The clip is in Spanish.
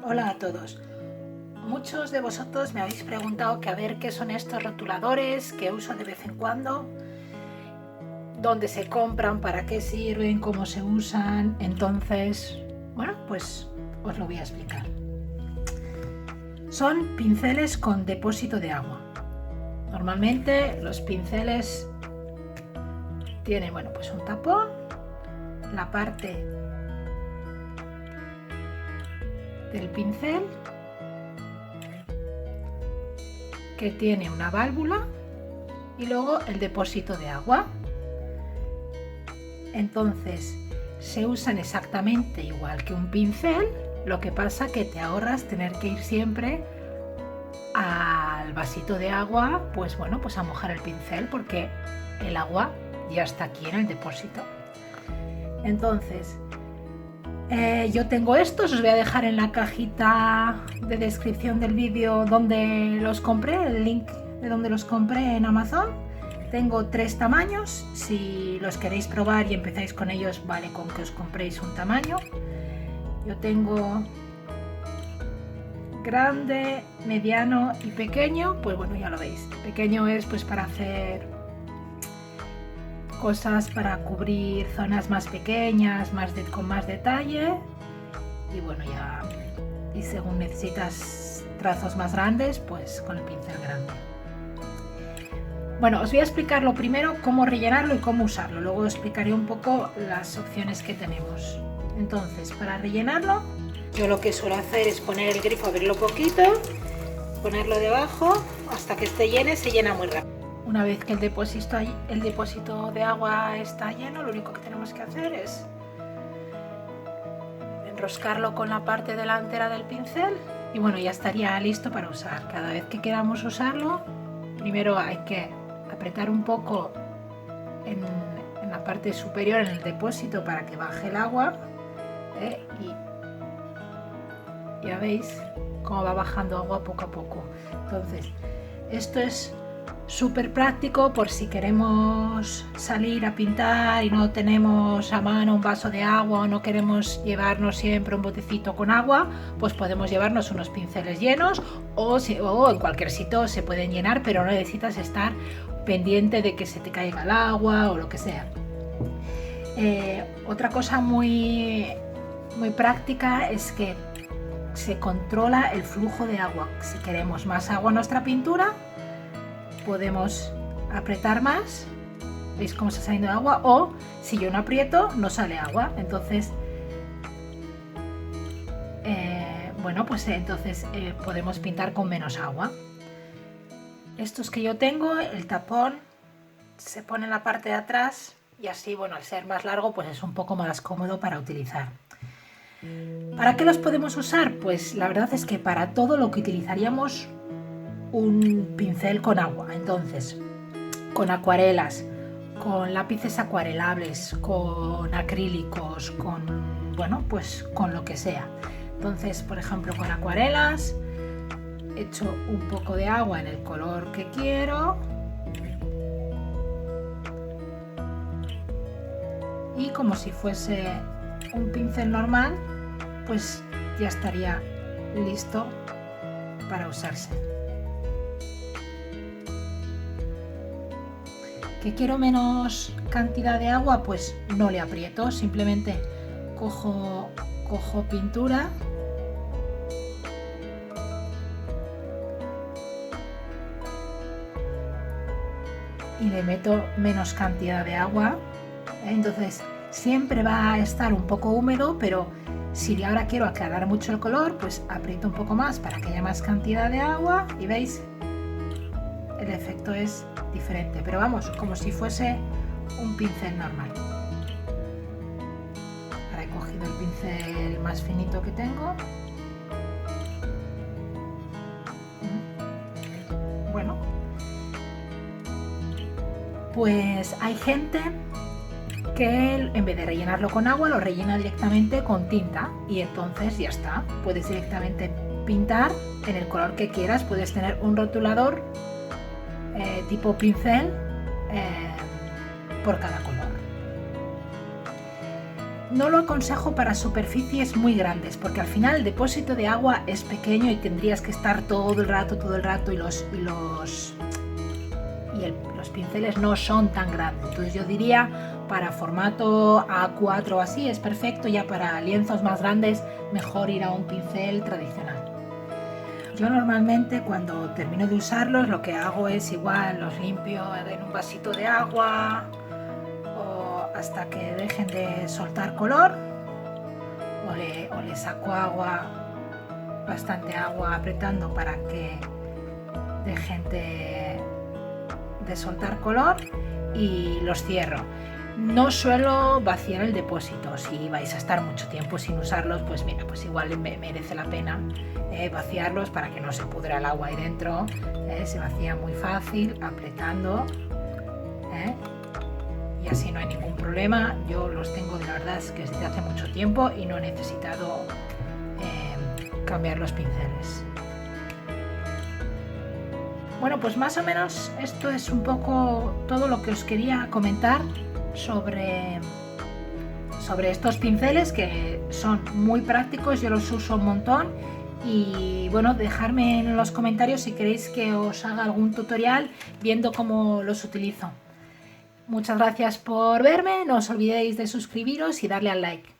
Hola a todos. Muchos de vosotros me habéis preguntado que a ver qué son estos rotuladores que uso de vez en cuando, dónde se compran, para qué sirven, cómo se usan. Entonces, bueno, pues os lo voy a explicar. Son pinceles con depósito de agua. Normalmente los pinceles tienen, bueno, pues un tapón, la parte del pincel que tiene una válvula y luego el depósito de agua. Entonces se usan exactamente igual que un pincel, lo que pasa que te ahorras tener que ir siempre al vasito de agua, pues bueno, pues a mojar el pincel porque el agua ya está aquí en el depósito. Entonces yo tengo estos, os voy a dejar en la cajita de descripción del vídeo donde los compré, el link de donde los compré en Amazon. Tengo 3 tamaños, si los queréis probar y empezáis con ellos, vale con que os compréis un tamaño. Yo tengo grande, mediano y pequeño, pues bueno, ya lo veis. Pequeño es pues para hacer cosas, para cubrir zonas más pequeñas, con más detalle, y bueno, ya, y según necesitas trazos más grandes, pues con el pincel grande. Bueno, os voy a explicar lo primero cómo rellenarlo y cómo usarlo, luego os explicaré un poco las opciones que tenemos. Entonces, para rellenarlo, yo lo que suelo hacer es poner el grifo, abrirlo poquito, ponerlo debajo hasta que esté lleno, se llena muy rápido. Una vez que el depósito de agua está lleno, lo único que tenemos que hacer es enroscarlo con la parte delantera del pincel y bueno, ya estaría listo para usar. Cada vez que queramos usarlo, primero hay que apretar un poco en la parte superior, en el depósito, para que baje el agua, y ya veis cómo va bajando agua poco a poco. Entonces, esto es súper práctico por si queremos salir a pintar y no tenemos a mano un vaso de agua o no queremos llevarnos siempre un botecito con agua, pues podemos llevarnos unos pinceles llenos o en cualquier sitio se pueden llenar, pero no necesitas estar pendiente de que se te caiga el agua o lo que sea. Otra cosa muy práctica es que se controla el flujo de agua. Si queremos más agua en nuestra pintura, podemos apretar más, veis cómo está saliendo agua, o si yo no aprieto no sale agua. Entonces bueno, pues entonces podemos pintar con menos agua. Estos que yo tengo, el tapón se pone en la parte de atrás y así, bueno, al ser más largo pues es un poco más cómodo para utilizar. ¿Para qué los podemos usar? Pues la verdad es que para todo lo que utilizaríamos un pincel con agua. Entonces, con acuarelas, con lápices acuarelables, con acrílicos, bueno, pues con lo que sea. Entonces, por ejemplo, con acuarelas, echo un poco de agua en el color que quiero y como si fuese un pincel normal, pues ya estaría listo para usarse. ¿Que quiero menos cantidad de agua? Pues no le aprieto, simplemente cojo pintura y le meto menos cantidad de agua. Entonces siempre va a estar un poco húmedo, pero si ahora quiero aclarar mucho el color, pues aprieto un poco más para que haya más cantidad de agua y veis, el efecto es diferente, pero vamos, como si fuese un pincel normal. Ahora he cogido el pincel más finito que tengo. Bueno, pues hay gente que en vez de rellenarlo con agua lo rellena directamente con tinta y entonces ya está, puedes directamente pintar en el color que quieras. Puedes tener un rotulador tipo pincel por cada color. No lo aconsejo para superficies muy grandes, porque al final el depósito de agua es pequeño y tendrías que estar todo el rato y los pinceles no son tan grandes. Entonces yo diría para formato A4 o así es perfecto, ya para lienzos más grandes mejor ir a un pincel tradicional. Yo normalmente cuando termino de usarlos lo que hago es igual los limpio en un vasito de agua o hasta que dejen de soltar color o le saco agua, bastante agua apretando para que dejen de soltar color y los cierro. No suelo vaciar el depósito. Si vais a estar mucho tiempo sin usarlos, pues mira, pues igual merece la pena vaciarlos para que no se pudra el agua ahí dentro. Se vacía muy fácil apretando y así no hay ningún problema. Yo los tengo, de la verdad es que desde hace mucho tiempo y no he necesitado cambiar los pinceles. Bueno, pues más o menos esto es un poco todo lo que os quería comentar sobre estos pinceles, que son muy prácticos, yo los uso un montón. Y bueno, dejadme en los comentarios si queréis que os haga algún tutorial viendo cómo los utilizo. Muchas gracias por verme, no os olvidéis de suscribiros y darle al like.